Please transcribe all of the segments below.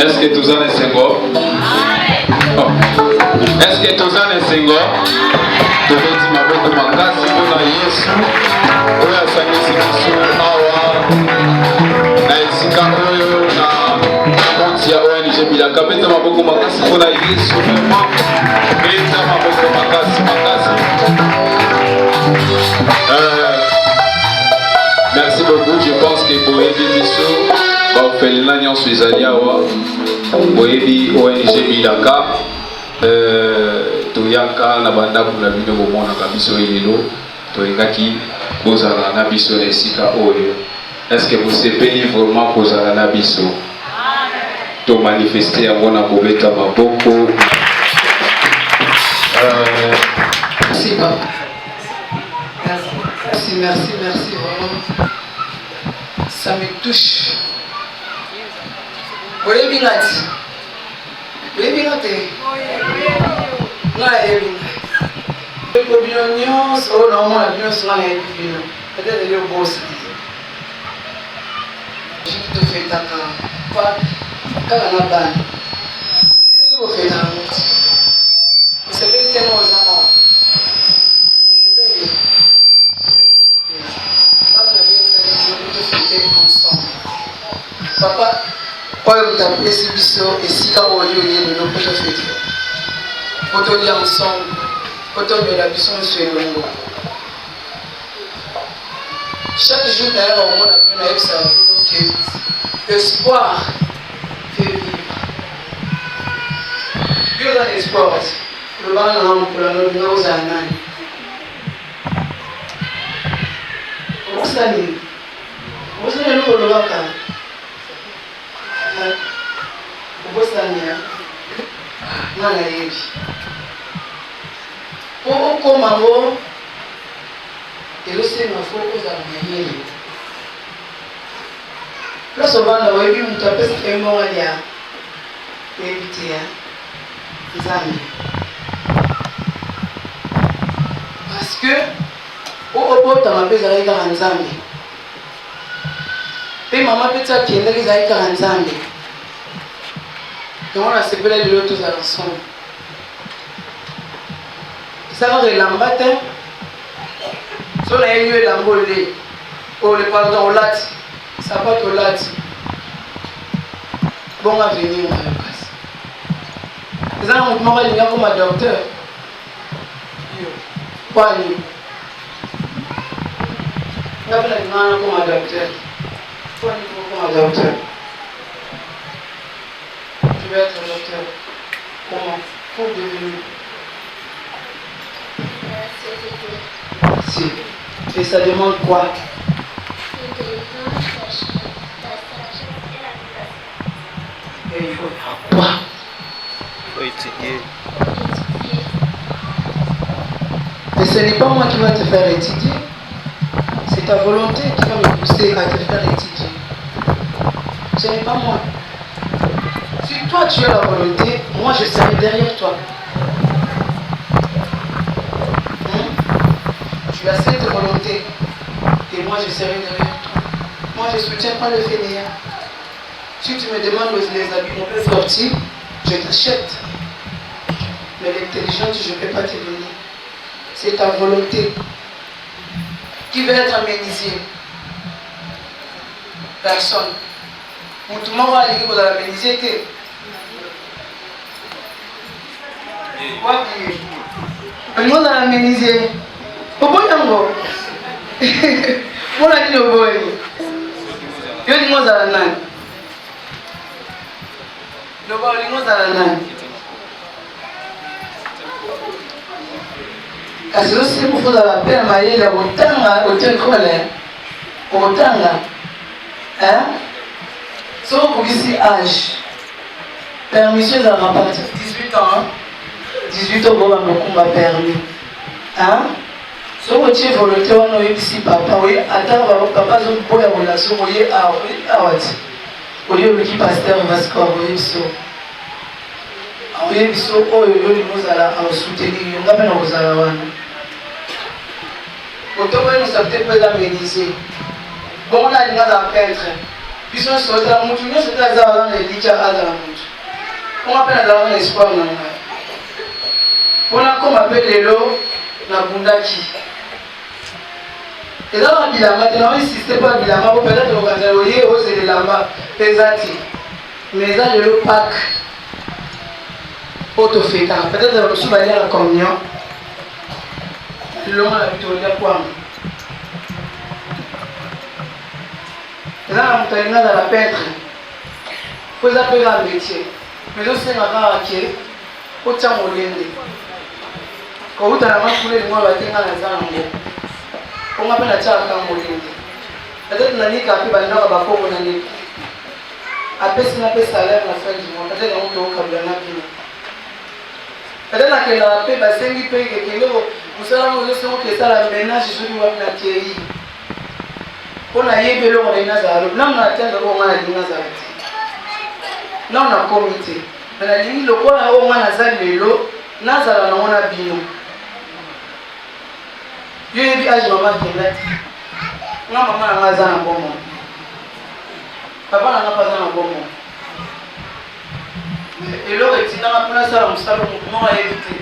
Est-ce que tous en êtes single? Est-ce que tous en êtes single? Tu veux dire ma boîte de ma casse, on a Yesu. On a sa mission, awa. Na esika oyo na monti ya ONG Bilaka. Beta ma boîte de ma casse, on a Yesu. Beta ma boîte de ma casse, merci beaucoup. Je pense que pour aider Bissot, on fait l'agnon sur les alliés. Pour aider ONG Bilaka. Toyaka na banda kuna bino bomona kabiso elelo toyekaki bozala na biso na esika oyo. Est-ce que vous sepeli vraiment kozala na biso? To manifester yango na kobeta maboko. Merci papa. Merci vraiment. Ça me touche. Vous voyez bien papa, oyo mutapesi biso esika oyo yelelo mpo tofete mpo tolia ensemble mpo tomela biso nyonso elongo. Chaque jour nayaka komona bino nayebisaka bino ke espoir fait vivre. Bino oza na espoir lobaka nanga mokolo nobinga ozala nani okosala nini okosala eloko olobaka okosania nga nayebi po okomango elosenga fo ozala mayele place ovanda oyebi moto apesi emonga lia oyebi te ya nzambe parce que obotama mpe ezalaki kaka nzambe mpe mama mpe ti akendaki ezalaki kaka nzambe. Et on a séparé les autres ensemble. Ça va relâmber. Si on a eu l'ambolé, on le pardon au lat, ça va au lat. Bon à venir, on va le passer. Les gens ont demandé de venir comme un docteur. Pas lui. On a fait la demande comme un docteur. Pas lui comme un docteur. Tu veux être docteur. Comment? Pour devenir. Si. Et ça demande quoi? Et il faut faire quoi? Il faut étudier. Et ce n'est pas moi qui va te faire étudier. C'est ta volonté qui va me pousser à te faire étudier. Ce n'est pas moi. Si toi tu as la volonté, moi je serai derrière toi. Tu as cette volonté et moi je serai derrière toi. Moi je ne soutiens pas le fainéant. Si tu me demandes les habits, on peut sortir, je t'achète. Mais l'intelligence, je ne peux pas te donner. C'est ta volonté. Qui veut être aménisé? Personne. Tout le monde va aller pour la aménisé. Le monde a aménisé. Pourquoi yango? Voilà dit le boy. Yo di monde à la nan. Le boy di monde à la nan. Kasi aussi pour faire la peine mailler la botanga hotel colère. Botanga. Hein? Sauf pour ici âge. Permission de rabat 18 ans. 18 ans pour un permis. Hein? Si vous avez volonté, vous avez ici papa, oui, attends, papa, vous pouvez avoir la relation, vous voyez, vous voyez, le pasteur Vasco, vous voyez, vous voyez, vous allez soutenir, vous allez vous allez. Vous devez nous accepter pour l'améniser. Bon, on a dit à peintre. biso sota mutu nyonso te aza aza na elikya aza na mutu onga mpe nazala na espoir na ngai mpona koma mpe lelo nabundaki eza na bilamba te na insiste mpo na bilamba po peut-être okanisa oye ozelelamba mpe eza te mais eza lelo pâke oyo tofetaka peut-être mosusu baliaka communion lilongo na bitolia kwanga eza na moto alingi azala peintre po eza mpe eza métier mais osenga kaka ke otya molende kouta na mafula elingo batenga na eza nango onga mpe natyaka molende peut-être nanika mpe bandaka bakongo na ndeko apesi na mpe salaire na fin du mois peut-être nango tookabula na bino peut-être nakendaka mpe basengi mpe kekende mosala ngo ozosengo kesala ménage soki wapi na kei mpo nayebi eloko nayi nazala lobi nano natende oko nga nalingi nazala te nano nakomi te me nalingi lokola oyo nga naza lelo nazala nango na bino yo yebi age mama akenda te nga mama nanga aza na bomo papa nanga mpe aza na bomo eloko etindanga mpo nasala mosala moko ayebi te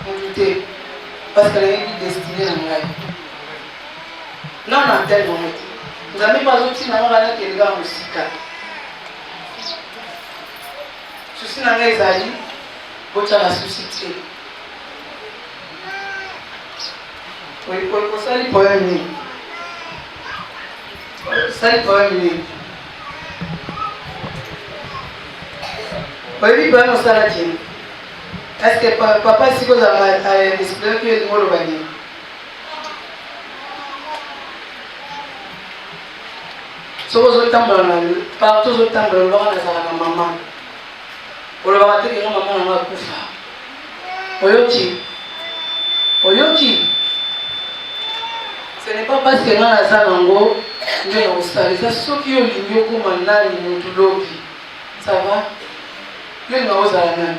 motu te parce que nayebi destine na ngai non na tel moment te nzambe mpe azotina ngo banakelinga mosika susi na ngai ezali botyaka susi te osali poème nini osali poème nini oyebi poème osalaki nini est ce que papa siki ozalaka explike yo elingo oloba nini soki ozotambola na partout ozotambola olobaka nazala na mama olobaka te kenga mama nanga akufa oyoki oyoki ce n'est pas parce que nga naza nango nde nakosalisa soki olingi okoma nani motu lobi ça va yo olinga kozala nani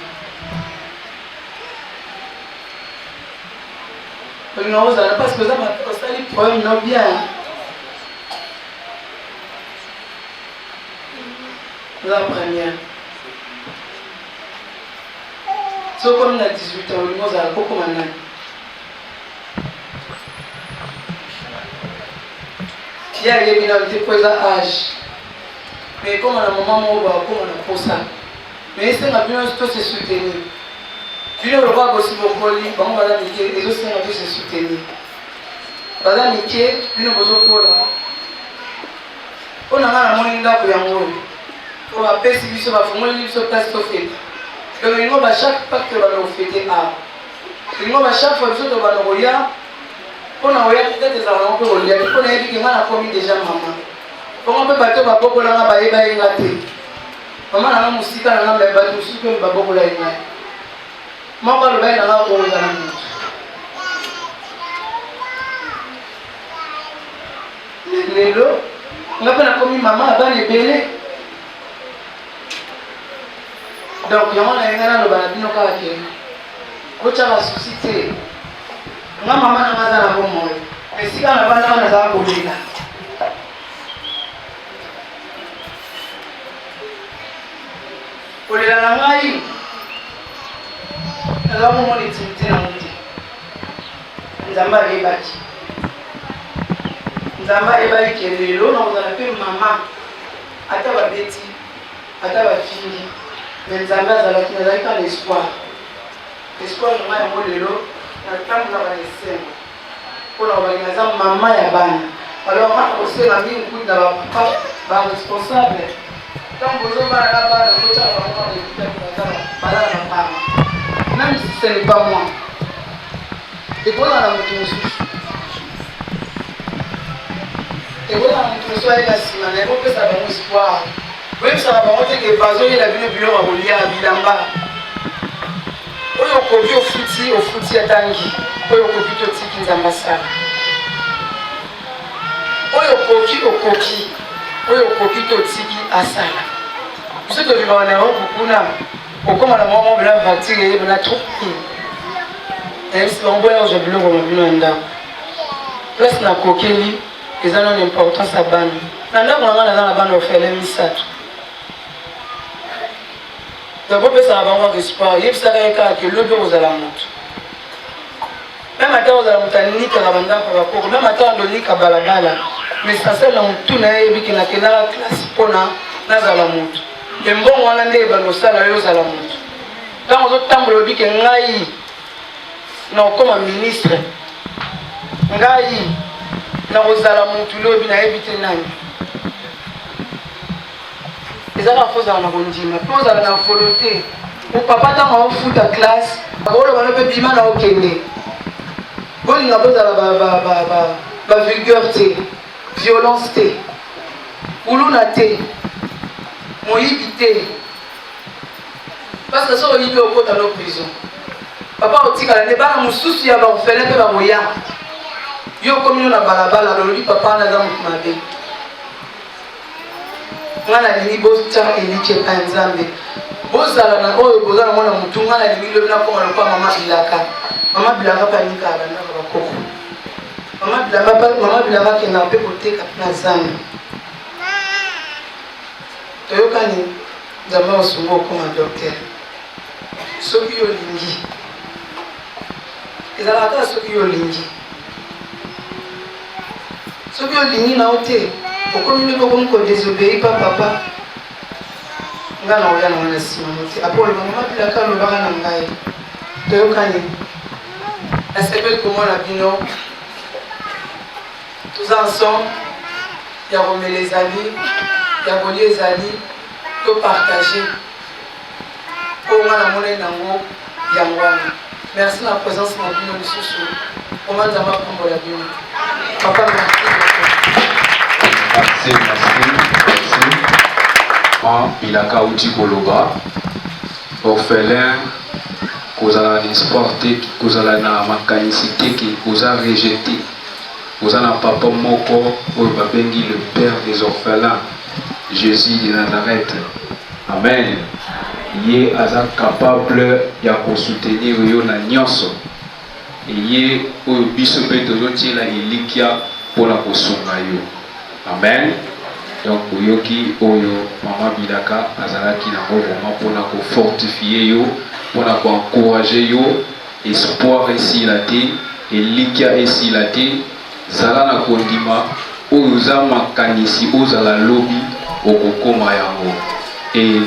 olinga kozala parce que osali poème no bien la première so comme na 18 ans olingi ozala kokoma nani ye ayebi na te po eza age mais koma na mama moko bakoma na posa mais esenga bino to se soutenir bino lokola bosi bokoli bango baza mike ezosenga to se soutenir baza mike bino bozokola mpo na nga namoni ndako yango oyo po bapesi biso bafungoli biso place tofeta donc elingo bachaque pacte bana ofete awa elingo bachaque fois biso tobana kolia mpona oya peut-être ezala nango mpe kolia te mpona yebiki nga nakomi déjà mama bongo mpe bato babokolanga bayeba ye nga te mama nanga mosika nanga mbe bato mosusu mpe babokola ye nga moko aloba ye nanga koozala motu lelo nga mpe nakomi mama ya bana ebele donc yango na yenga naloba na bino kaka ke kotyaka susi te nga mama nanga aza na bomoyo esika na bana nazala kolela kolela na ngai nazala komona intimité na mote nzambe ayebaki nzambe ayebaki ke lelo nakozala mpe mama ata babeti ata bafingi mais nzambe azalaki nazalaki ka na espoir espoir na ngai yango lelo natambulaka na esengo mpona kobaki naza mama ya bana alors nga nakosenga mingi kuti na bapapa baresponsable ntango bozobana na bana kotyaka bango balala na mama même si ce n'est pas moi ekozala na moto mosusu ekozala na moto mosusu ayeka nsima na ekopesa bango espoir oyebisaka bango teke bazoyela bino biloko ya kolia ya bilamba oyo okoki ofuti atangi oyo okoki totiki nzambe asala oyo okoki totiki asala biso tobimaka na yango kuna okóma na mwa bila vature eyebona tropi ayebisi bango boya ozwa biloko na bino ya ndako place nakokeli eza nano importance ya bana Nanda kwa ngana na bana ofele misato. D'abord pesa bango ke sport, yebisa ka ke lobe ozala mutu. Même ata ozala mutani ka banda kwa bakoko, même ata ndo nika balabala. Mais ça c'est la mutu na yebi ke na kena classe pona na zala mutu. Embongo wana nde bano sala yo zala mutu. Tant ozo tambola bi ke ngai na okoma ministre. Ngai na ozala mutu lobi na yebite nani. Ezala foza na kondima, poza na volonté. Mon papa t'a en foot à classe, agora bana pe bima na okende. Boni na poza ba vigueur té, violence té. Uluna té. Moyibi té. Parce que ça on yibi okota na prison. Papa otika na bana mususu ya ba ofele pe ba moya. Yo komino na balabala loli papa na za mumabe. Ngana lingi bocha eliche panzambe bozala na oyo bozala mwana mutu ngana lingi lo na koma lopa mama bilaka panika bana bakoko mama bilaka ke na pe koteka na zambe toyokani nzambe osungo koma docteur soki yo lingi ezala kaka soki yo lingi na ote okomi ne ko ko désobéir papa ngana oya na mwana simonoti apolo mama bilaka lo baka na ngai toyokani la sepel ko mona bino tous ensemble ya romele ezali ya boli ezali to partager ko ngana mona nango yangwana merci na présence na bino lisusu komanda makombo la bino papa merci. Moi, Bilaka Uti Koloba, orphelin, Kozala exporté, Kozala na makanicité, qui Koza rejeté, Koza na papa Moko, Obabengi, le père des orphelins, Jésus de Nazareth. Amen. Yé aza capable ya soutenir yo na nyonso. Yé o biso pe tozotie la ilikia pour la kosunga yo. Amen. Donc oyoki oyo mama Bilaka azalaki na vraiment pour la fortifier yo, pour la encourager yo, espoir ici la té, ilikia ici la té, zala na kondima oyo za makanisi ozala lobi okokoma yango. Et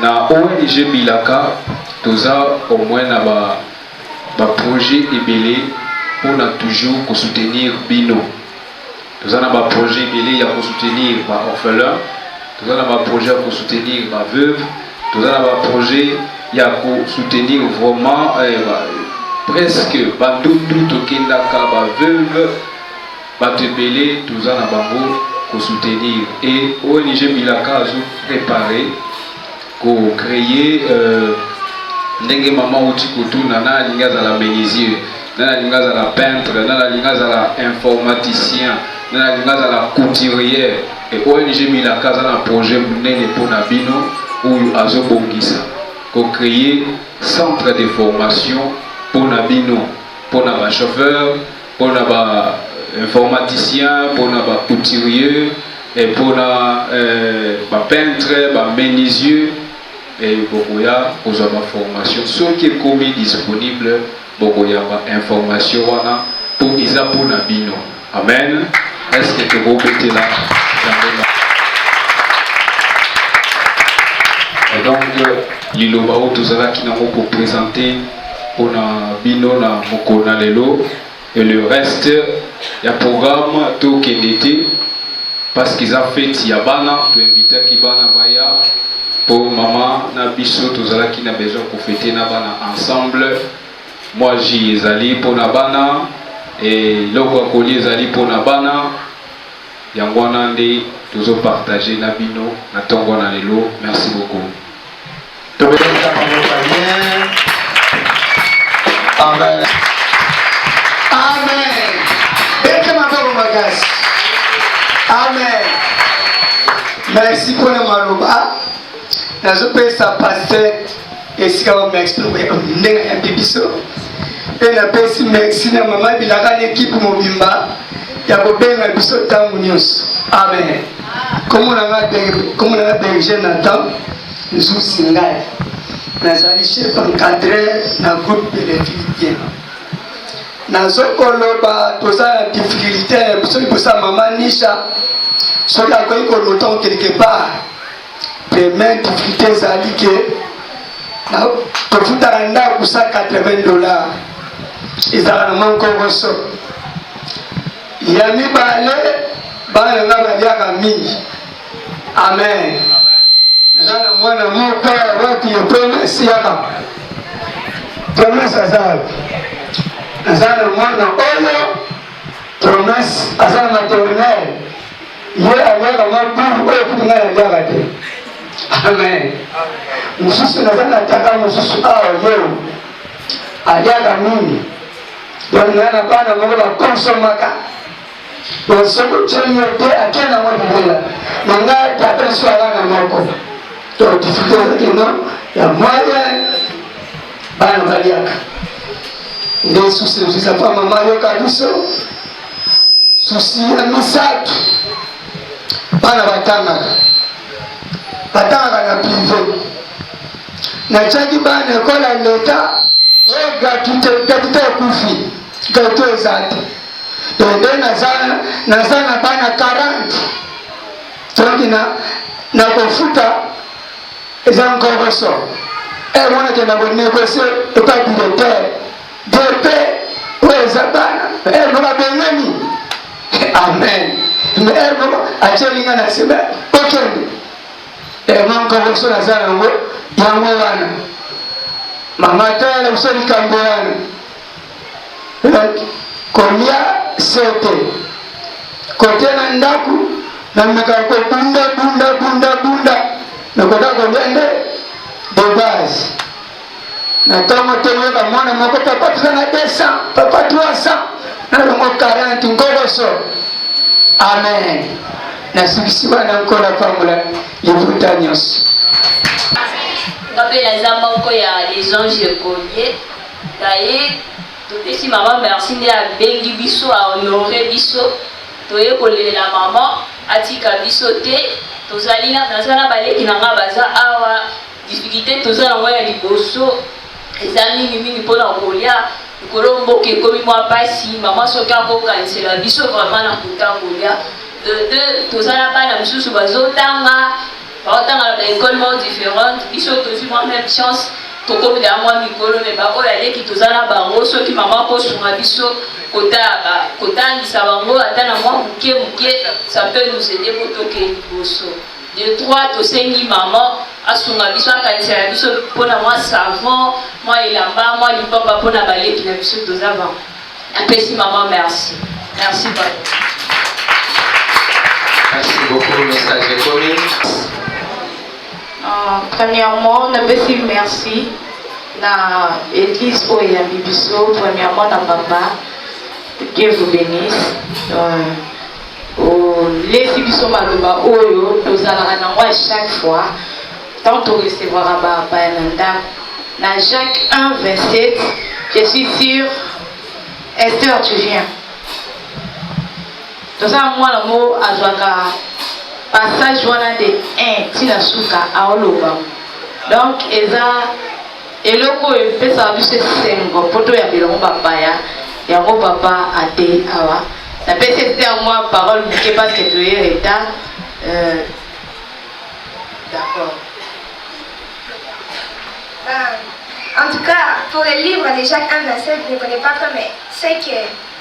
na ONG Bilaka toza au moins na ba projet ebele pour na toujours ko soutenir bino. Nous avons un projet pour soutenir les orphelins, nous avons un projet pour soutenir les veuves, nous avons un projet pour soutenir vraiment presque tout Kendaka, veuve, Batebele, nous avons un pour soutenir. Et ONG Bilaka a préparé pour créer Ndenge Maman Uti Koutou, Nana Lingaza la menuisier, Nana Lingaza la peintre, Nana Lingaza la informaticien. Dans la couturière et ONG Bilaka a un projet pour Nabino où Azo Bongisa pour créer centre de formation pour Nabino, pour les chauffeurs, pour les informaticiens, pour les couturiers et pour les peintres, les menuisiers et pour la formation. Ce qui est commis disponible pour la information pour Isa pour Nabino. Amen. Est-ce que vous mettez là? Et donc, l'Ilobao, tout ça qui n'a pas présenté pour Bino na Mokona Lelo. Et le reste, il y a un programme tout qui était parce qu'ils ont fait Tiabana, tu invites Kibana Baya pour maman na biso tout ça qui n'a besoin pour fêter Nabana ensemble. Moi j'y allé pour Nabana. Et l'autre collier zali pour Nabana, Yangwana nde toujours partager Nabino, Natongwana Lelo. Merci beaucoup. Amen. Amen. Amen. Merci pour le maloba. Nazo pesa pasteur et si on m'explique un bibiso. Et la pesi merci na mama Bilaka l'équipe mobimba ya kobenga biso tangu nyonso. Amen. Comme on a dirigé Nathan, nous sommes Singaï. Nous avons chef encadré dans le groupe de Philippiens. Nous avons des difficultés, pour ça, maman Nisha, ceux qui ont longtemps quelque part, première difficulté, c'est que pour vous t'arrêter pour ça $80. Ils ont encore reçu. Il y a mis balai, balai n'a pas dit à mini. Amen. Nana mwana moka watu promesse yaka. Promesse azal. Nana mwana oyo promesse azal maternelle. Ye aweka mabu oyo kutinga ya jagate. Amen. Mususu nazana taka mususu yeo. Aliaga mini. Donc nana bana moka konsomaka. Donc ce que tu as dit à quel moment nanga tapé sur la moko. Donc difficulté que non, il y a moyen bana baliaka. Des soucis de sa femme maman kabiso. Souci ya misatu. Bana batanga. Batanga na privé. Na chaki bana école l'État, et gratuité kufi. Gratuité zate. Donc nazana bana 40. Donc na kofuta eza encore reso. Et moi que na négocier et pas directeur. DP ouais zabana. Et no bengani. Amen. Mais elle achelinga na sema OK. Et moi encore reso nazana ngo yango wana. Mama tala usoni kamboana. Kolia sete kote na ndaku na mekako bunda na kota kogende de base na tomo tenyeka mwana moko papa tuna 200 papa 300 na longo 40 ngoroso. Amen. Na sukisiwa na nkona pamula yivuta nyos ngapela zamoko ya les anges colliers taye. Topesi maman merci nde abengi biso ahonore biso toye kolelela maman atika biso te tozali naza na baleki na nga baza awa difficulté toza nango ya liboso eza mingi mpona kolia likolo mboka ekomi mwa pasi maman soki akokanisela biso vraiment na kuta kolia de toza na bana misusu bazotanga baotanga na baekole moko différente biso tozwi mwa même chance tokomi da mwa mikolo me baoyo aleki toza na bango soki mama kosunga biso kotangisa bango ata na mwa muke ça peut nous aider po tokende liboso. De 3 tosengi mama asunga biso akanisela biso mpona mwa savon mwa elamba mwa lipapa mpona baleki na biso toza bango. Apesi mama merci papa. Merci beaucoup, message est commis. Premièrement, on a dit merci à l'église Oya Bibiso, premièrement à papa, Dieu vous bénisse. Les Bibiso Maloba Oyo, nous allons à chaque fois, tant qu'on recevra Bayananda. Dans Jacques 1, 27, je suis sûre, Esther, tu viens. Tout ça, moi, le mot à Joaka. Passage wana de 1 tina suka aoloba. Donc eza eloko epesa biso sengo poto ya bilongo papaya yango papa ate awa na pese c'était à moi parole bouquet parce que tu es état d'accord. En tout cas, pour le livre de Jacques 1,27, je ne connais pas trop, mais c'est que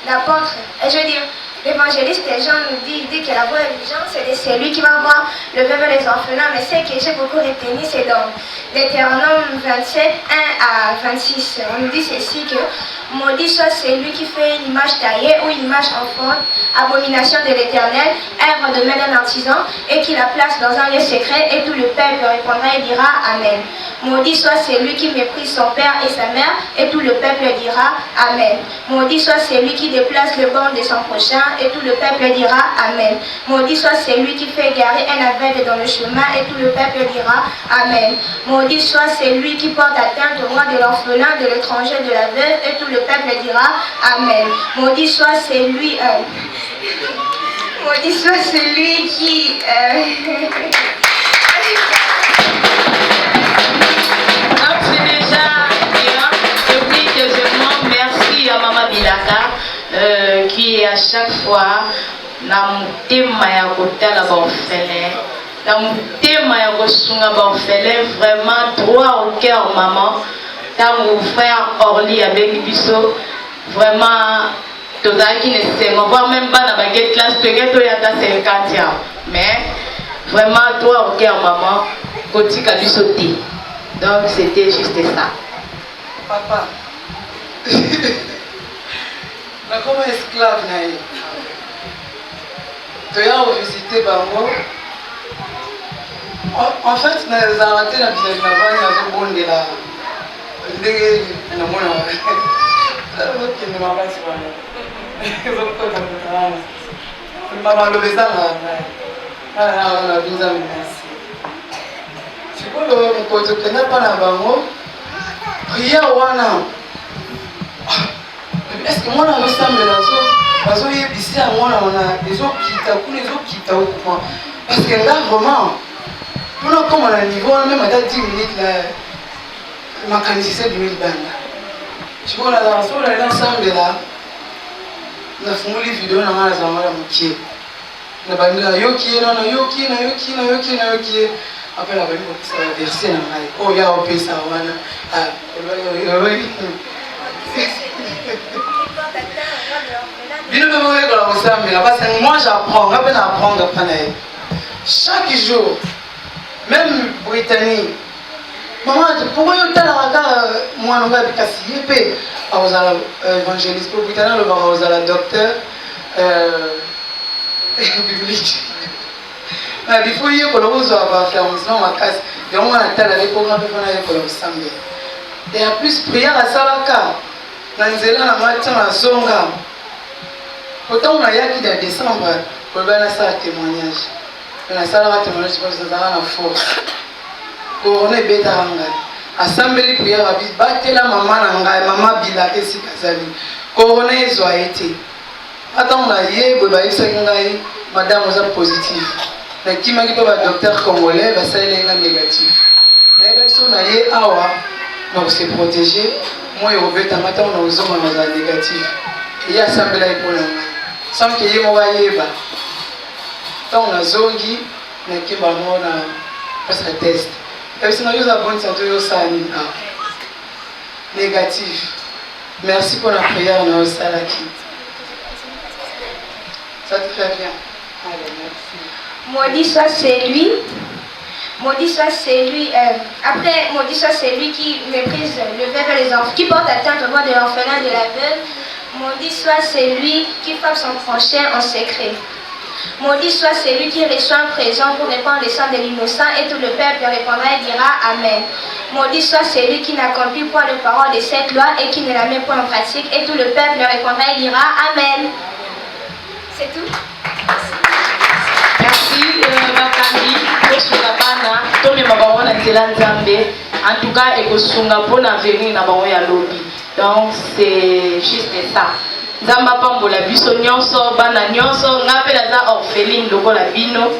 l'apôtre, je veux dire, l'évangéliste Jean nous dit que la vraie religion, c'est celui qui va voir le veuve et les orphelins, mais ce que j'ai beaucoup retenu, c'est dans Deutéronome 27, 1 à 26. On nous dit ceci que maudit soit celui qui fait une image taillée ou une image en fonte, abomination de l'Éternel, œuvre de main d'un artisan, et qui la place dans un lieu secret, et tout le peuple répondra et dira Amen. Maudit soit celui qui méprise son père et sa mère, et tout le peuple dira Amen. Maudit soit celui qui déplace le banc de son prochain, et tout le peuple dira Amen. Maudit soit celui qui fait garer un aveugle dans le chemin, et tout le peuple dira Amen. Maudit soit celui qui porte atteinte au droit de l'orphelin, de l'étranger, de la veuve, et tout le peuple dira Amen. Maudit soit celui Maudit soit celui qui... Donc c'est déjà bien. Et puis deuxièmement, merci à Maman Bilaka qui est à chaque fois dans le thème de la orphelin. Dans le thème de orphelin, vraiment droit au cœur, maman. Dans mon frère Orly avec Bisso, vraiment, tout ça qui ne sait, on voit même pas dans la baguette classe, peut-être qu'il y a 50 ans. Mais vraiment, droit au cœur, maman, côté Bisso. Donc c'était juste ça. Papa, je suis comme esclave. Tu as visité Bango. En fait, nous avons arrêté la visite de la bonne de la. Prière wana. Est-ce que moi na ressemble là ça? Parce que ici à moi on a des autres qui t'a occupé. Parce que là vraiment pour nous comme on a niveau même à 10 minutes là ma candidature du 1000 banda. Tu vois là dans ça là ensemble là. Na funguli vidéo na mara za mara mkie. Na bandira yoki na yoki. Après la venue ça va verser na mai. Oh ya opesa wana. Moi j'apprends, chaque jour, même Britannique, maman, pourquoi tu as moi on va casser évangéliste pour Britannique, on va docteur biblique. Il faut y aller pour le faire ma casse. Et on a tel programme pour le samedi. Et en plus, prière à Salaka. Nanzela na matin na zonga. Autant on a yaki de décembre pour bien ça témoignage. Na sala témoignage parce que ça na force. Corona beta anga. Assemblée prière à bit batela maman na maman bila ke sikazali. Corona ezwa été. Attends on a yé boba isangai madame oza positive. Na kima ki ba docteur congolais ba ça est négatif. Na ba so na yé awa donc se protéger. Moi, je vais matin on a aux hommes négatif. Il y a assemblée pour le moment. Sans qu'il y ait mon yéba. Tant on a zongi, mais qui va moi na parce que test. Et si nous avons bonne santé au sani négatif. Merci pour la prière na au salaki. Ça te fait bien. Allez, merci. Maudit soit celui. Maudit soit celui, après, maudit soit celui qui méprise le veuve et les enfants, qui porte atteinte au droit de l'orphelin et de la veuve. Maudit soit celui qui frappe son prochain en secret. Maudit soit celui qui reçoit un présent pour répandre le sang de l'innocent et tout le peuple répondra et dira Amen. Maudit soit celui qui n'accomplit point les paroles de cette loi et qui ne la met point en pratique et tout le peuple répondra et dira Amen. C'est tout. Merci, Bakandi. En tout cas, il y a un avenir dans lobby. Donc, c'est juste ça. Zamba pambola biso nyonso bana nyonso ngapela za orpheline lokola bino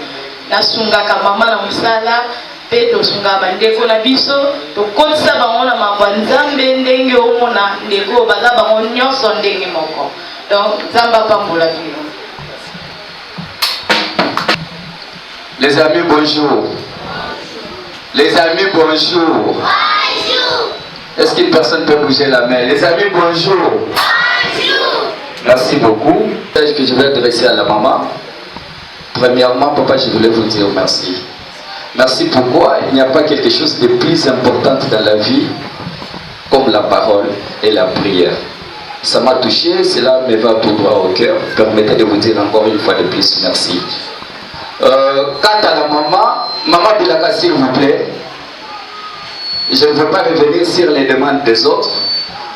na sunga ka mama na musala pe to sunga bandeko na biso to kotsa bango na mabwanzambe ndenge omona ndeko baza bango nyonso ndenge moko. Donc, zamba pambola bino. Les amis, bonjour. Les amis, bonjour. Bonjour. Est-ce qu'une personne peut bouger la main? Les amis, bonjour. Bonjour. Merci beaucoup. Que je vais adresser à la maman. Premièrement, papa, je voulais vous dire merci. Merci pourquoi il n'y a pas quelque chose de plus important dans la vie comme la parole et la prière. Ça m'a touché, cela me va tout droit au cœur. Permettez de vous dire encore une fois de plus merci. Quant à la maman Bilaka, s'il vous plaît, je ne veux pas revenir sur les demandes des autres.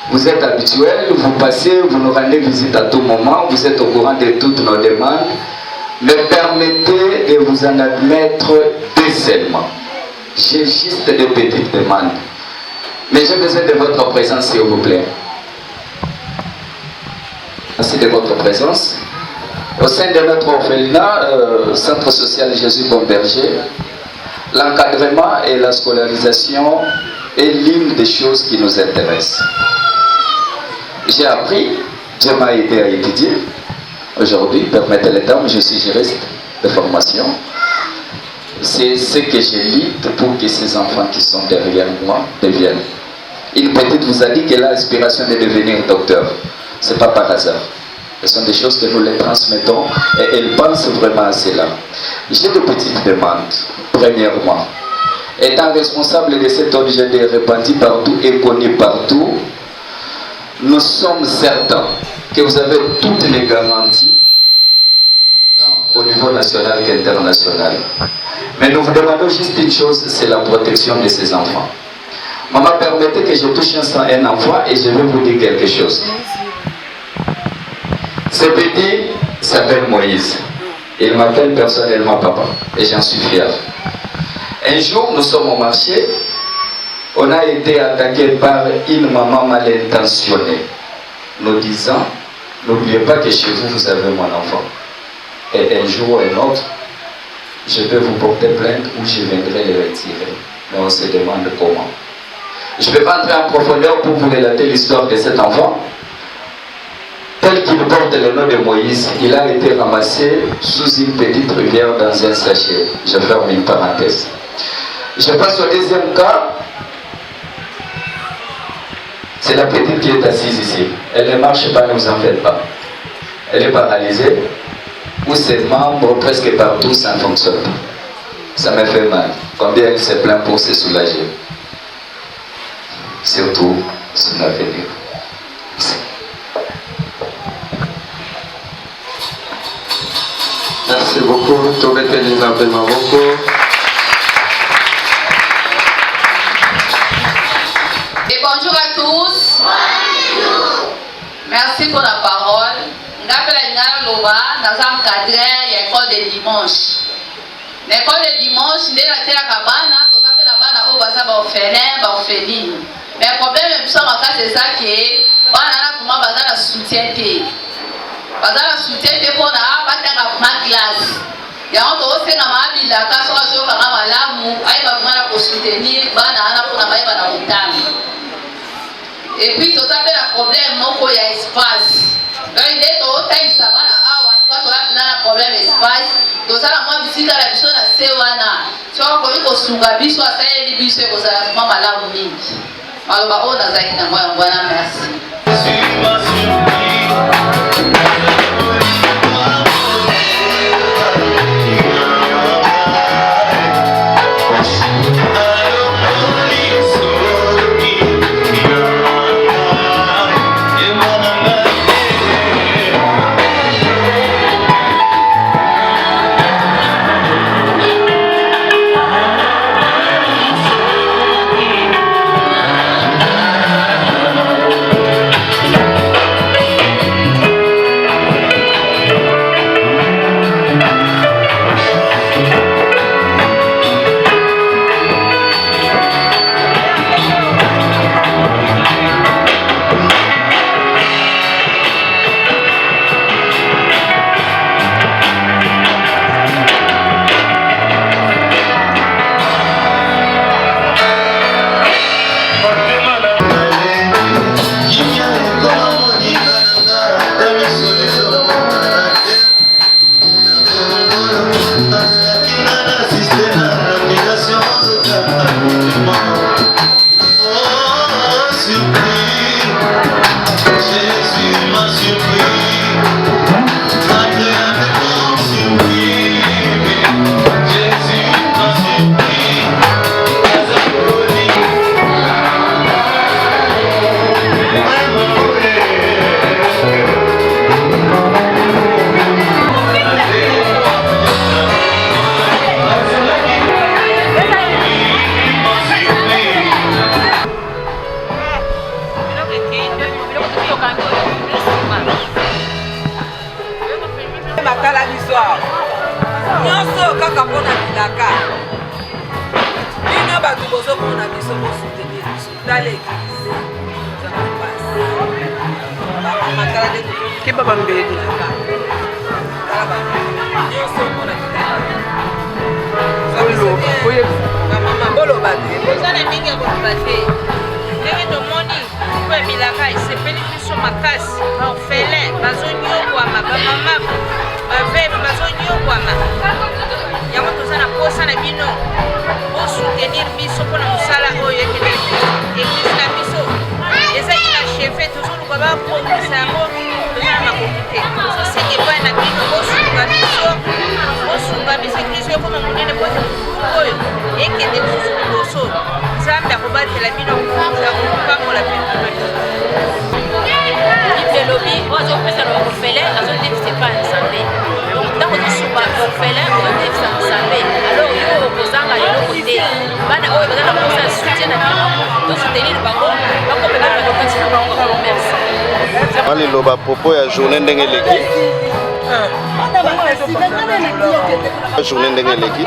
Vous êtes habituels, vous passez, vous nous rendez visite à tout moment, vous êtes au courant de toutes nos demandes. Mais permettez de vous en admettre deux seulement. J'ai juste des petites demandes. Mais j'ai besoin de votre présence, s'il vous plaît. Merci de votre présence. Au sein de notre orphelinat, Centre social Jésus Bomberger, l'encadrement et la scolarisation est l'une des choses qui nous intéressent. J'ai appris, Dieu m'a aidé à étudier. Aujourd'hui, permettez-le terme, je suis juriste de formation. C'est ce que j'ai lu pour que ces enfants qui sont derrière moi deviennent. Une petite vous a dit qu'elle a l'aspiration de devenir docteur. Ce n'est pas par hasard. Ce sont des choses que nous les transmettons et elle pense vraiment à cela. J'ai de petites demandes. Premièrement, étant responsable de cet objet de répandu partout et connu partout, nous sommes certains que vous avez toutes les garanties au niveau national et international. Mais nous vous demandons juste une chose, c'est la protection de ces enfants. Maman, permettez que je touche un enfant et je vais vous dire quelque chose. Ce petit s'appelle Moïse. Il m'appelle personnellement papa et j'en suis fier. Un jour, nous sommes au marché. On a été attaqué par une maman mal intentionnée, nous disant, n'oubliez pas que chez vous, vous avez mon enfant. Et un jour ou un autre, je vais vous porter plainte ou je viendrai le retirer. Mais on se demande comment. Je ne vais pas entrer en profondeur pour vous relater l'histoire de cet enfant. Tel qu'il porte le nom de Moïse, il a été ramassé sous une petite rivière dans un sachet. Je ferme une parenthèse. Je passe au deuxième cas. C'est la petite qui est assise ici. Elle ne marche pas, ne vous en faites pas. Elle est paralysée. Ou ses membres, presque partout, ça ne fonctionne pas. Ça me fait mal. Combien elle se plaint pour se soulager. Surtout son avenir. Merci beaucoup. Tobete Nizambe Maboko. Et bonjour à tous. Bonjour. Merci pour la parole. Ngapela ngala loba naza encadré ya école de dimanche. L'école de dimanche ndé la tela kabana to ça fait la bana o baza ba orphelin ba orpheline. Mais le problème est ça c'est ça que bana na kuma baza la soutien té. Baza la soutien té pour na batanga ma classe. Ya on to senga ma bila ka so so ka malamu ai ba mala ko soutenir bana na pour na ba na mutami. Et puis tout ça fait le problème moko ya espace. Donc il est au taille ça va quand on a un problème espace donc ça la moi bisika la biso na sewana so ko iko sunga biso asa eli biso ko za mama la mingi maloba ona za kina moya bwana merci. soutenir biso pour nous sala oyo église na biso eza inachevé toujours kwa ba progresa yango toza na makomite sosenge epai na bino bosunga biso église oyo koma monene oyo ekende lisusu liboso nzambe akobatela bino akokambola bino elobi oyo azopesa na orphelin azodefisa epai ya nzambe donc ntango tosuka orphelin ozodefisa nzambe alors yo okozanga eloko te bana oyo baza na kosa soutien na bino tosoutenir bango bakopeka na lokati na bango bakomerce aliloba propos ya journée ndenge eleki journée ndenge eleki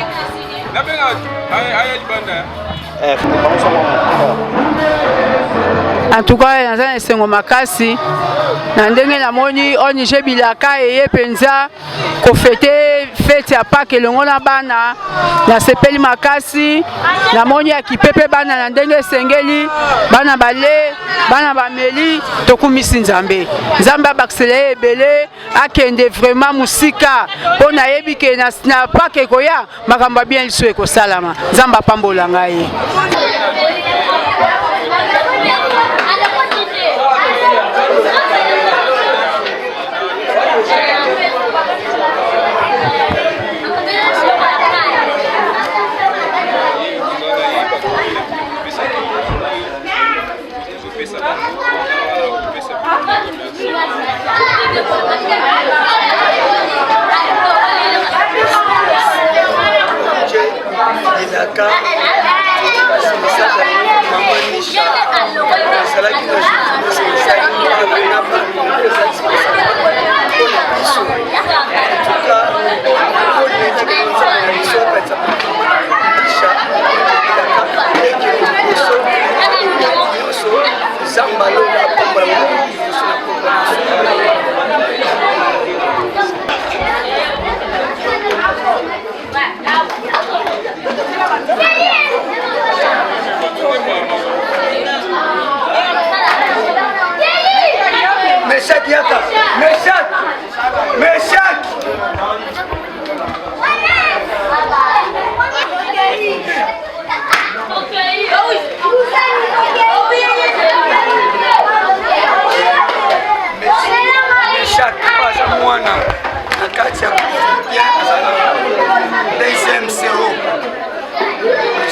en tout cas naza na esengo makasi na ndenge namoni ONG Bilaka eye mpenza kofete fete ya Pâques elongo na bana nasepeli makasi namoni akipepe bana na ndenge esengeli bana bale bana bameli tokumisi nzambe abakisela ebele akende vraiment musika mpo nayebi ke na Pâques ekoya makambo ya bien liso ekosalama nzambe apambola ngai.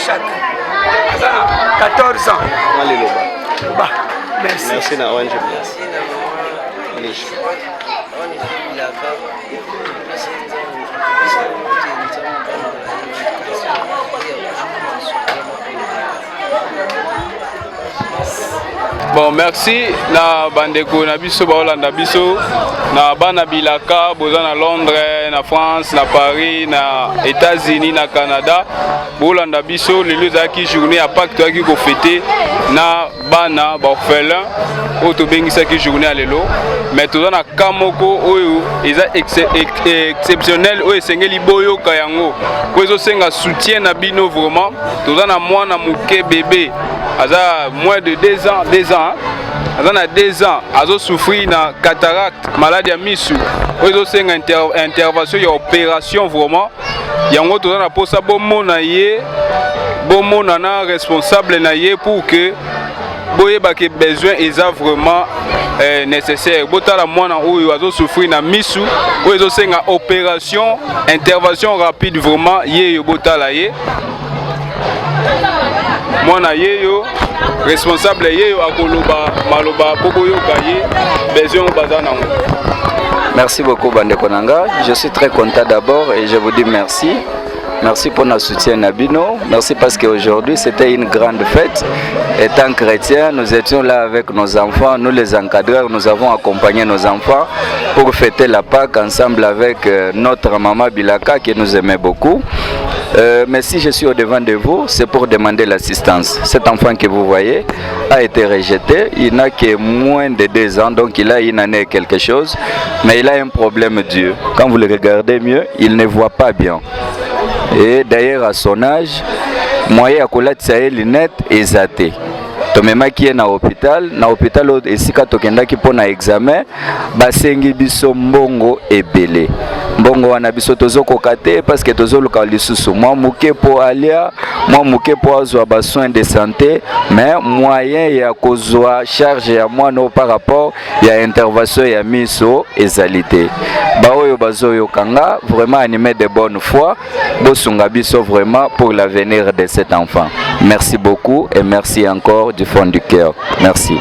Chaque 14 ans. Bah, merci. Merci na ONG. Bon, merci na bandeko na biso baolanda biso na bana Bilaka boza na Londres, na France, na Paris, na États-Unis, na Canada. Bolanda biso lelo ezalaki journée ya Pâques toyaki kofete na bana baorphelin oyo tobengisaki journée ya lelo mais toza na ka moko oyo eza exceptionnel oyo esengeli boyoka yango po ezosenga soutien na bino vraiment. Toza na mwana moke bébé aza moins de 2 ans aza na 2 ans azosouffrir na cataracte maladie ya misu oyo ezosenga intervention ya opération vraiment. Yango toza na posa bomona ye bomona na responsable na ye pour que boyeba ke besoin eza vraiment nécessaire. Botala mwana oyo azo souffrir na misu oyo ezosenga opération intervention rapide vraiment ye yo botala ye mwana ye yo responsable ye yo akoloba maloba po boyoka ye besoin baza nango. Merci beaucoup Bandeko Nanga. Je suis très content d'abord et je vous dis merci. Merci pour notre soutien Nabino. Merci parce qu'aujourd'hui c'était une grande fête. Étant chrétien, nous étions là avec nos enfants, nous les encadreurs, nous avons accompagné nos enfants pour fêter la Pâques ensemble avec notre maman Bilaka qui nous aimait beaucoup. Mais si je suis au devant de vous, c'est pour demander l'assistance. Cet enfant que vous voyez a été rejeté. Il n'a que moins de 2 ans, donc il a une année et quelque chose. Mais il a un problème d'yeux. Quand vous le regardez mieux, il ne voit pas bien. Et d'ailleurs, à son âge, moyen à collater les lunettes et zaté. Tomema qui est na hôpital esika tokendaki pona examen basengi biso mbongo ebele. Mbongo wana biso tozokoka te parce que tozoluka lisusu mwa muke po alia, mwa muke po azwa ba soins de santé, mais moyen ya kozwa charge ya mwana par rapport ya intervention ya miso ezalité. Ba oyo bazoyo kanga vraiment animé de bonne foi, bosunga biso vraiment pour l'avenir de cet enfant. Merci beaucoup et merci encore du fond du cœur. Merci.